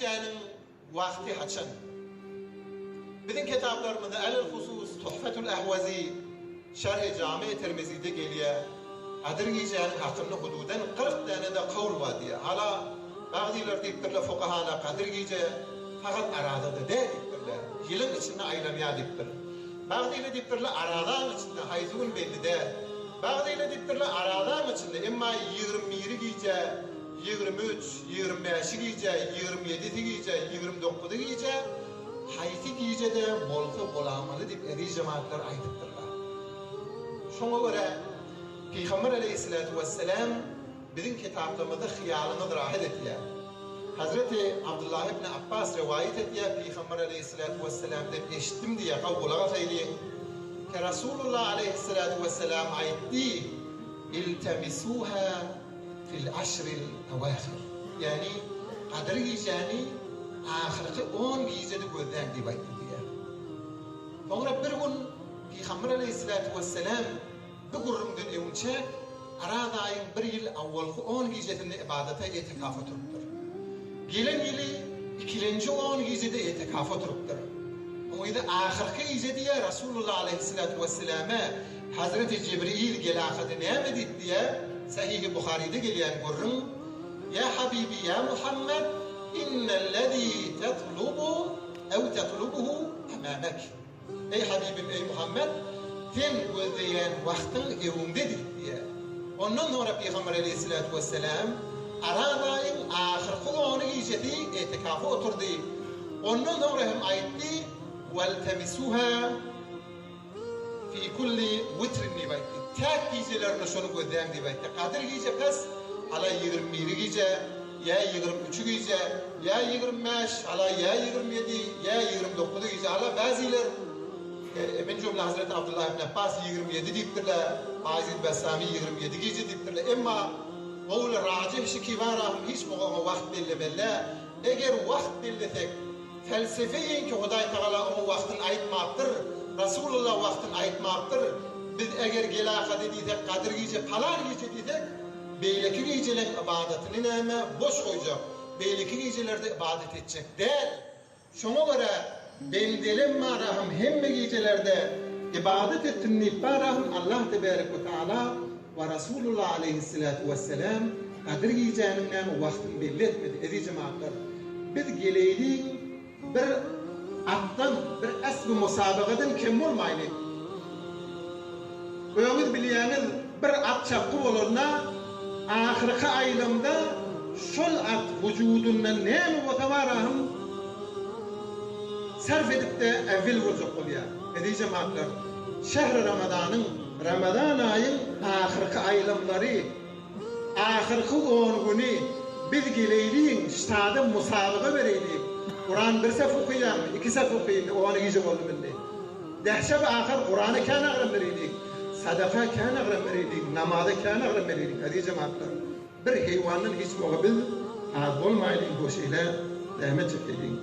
giyeceğinin vakti haçan. Bizim kitaplarımızda el husus Tuhfetul Ahvazi Şerh-i Cami-i Tirmizi'de geliyor. Kadir giyeceğinin hakkında hududen 40 tane de kavl var diye. Hala bazıları deyiptirler fukahana kadir giyeceği fakat aradada değil deyiptirler. Yılın içinde aylamaya deyiptirler. Bazıları deyiptirler aradan içinde hayzun belli değil. Bazıları deyiptirler aradan içinde imma 20'yi giyeceği, 23, 25'i giyeceği, 27'si giyeceği, 29'u giyeceği, hayti giyeceği de bolsa bolamalı deyip eri cemaatler aydıptırlar. Şuna göre Peygamber aleyhissalatu vesselam bizim kitaplarımızda hıyalını rahil ettiler. Hazreti Abdullah ibn Abbas rivayet ettiler Peygamber aleyhissalatu vesselam'dan eşittim diye kavgulağa sayılıyor. Ki Resulullah aleyhissalatu vesselam aytti iltemisuha fil aşril evâhir. Yani kadir giyeceğini ahirki 10 giyeceğini gözden diye aytti diye. Sonra bir gün Peygamber aleyhissalatu vesselam bu gurrumdan evunçe arada ayın bir yıl avvalki 10 giyeceğini ibadete itikafa turuptur. Gelen yılı ikinci 10 giyeceğde itikafa turuptur. O yüzden ahirki giyeceği diye Resulullah aleyhissalatu vesselam'a Hazreti Cibril gelâkıdı ne medit diye Sahih-i Bukhari'de gelen gurrum Ya Habibi ya Muhammed innellezî tetlubu ev tetlubuhu emâmek. Ey Habibim ey Muhammed sen gözleyen vaktin evimdedir diye. Ondan sonra Peygamber aleyhissalatu vesselam aradayın ahirki onu giyeceği itikafa oturdu. Ondan sonra hem ayetti وَالْتَمِسُوهَا فِي كُلِّ وِتْرٍ diye. Tek giyecelerine şunu gözleyen diye. Kadir giyece pes hala 21 giyece, ya 23 giyece, ya 25, hala ya 27, ya 29 giyece. Hala bazılar min cümle Hazreti Abdullah ibn Abbas 27 deyiptirler, Azid Besami 27 giyece deyiptirler. Ama oğlu racih şiki var hiç muğama vakt bellemeli. Eğer vakt belletek felsefeyin ki Huday Teala o vaktin aytmaptır, Resulullah vaktin aytmaptır. Biz eğer gelâka dediysek, kadir giyece, palar giyece dediysek, beyleki giyeceler ibadetini neyme boş koyacak. Beyleki giycelerde ibadet edecek değil. Şuna göre ben dilim marahım hem giycelerde ibadet ettinip marahım Allah Tebarek ve Teala ve Resulullah aleyhissalatu vesselam kadir giyeceğinin neyme vaktin belli etmedi. Ezi cemaatler. Biz geleydik bir attan, bir esbi musabakadan kim olmayını. Koyunuz biliyeniz bir at çapkı olurna, ahirki aylamda şol at vücudundan neymi vatavarahım sarf edip de evvel vücuk oluyor. Edi cemaatler, şehr-i Ramazan ayın ahirki aylamları, ahirki 10 günü biz geleyliğin ştada musabaka vereyliğin. Kur'an bir sefer okuyalım, 2 sefer okuyalım, o anı giyecek oldu bildi. Dehşe ve ahir Kur'an'ı kâne ağrım vereydik, sadaka kâne ağrım vereydik, namazı kâne ağrım vereydik. Hadi cemaatler, bir hayvanın hiç muhabbet az olmayın bu şeyle demet çekeyim.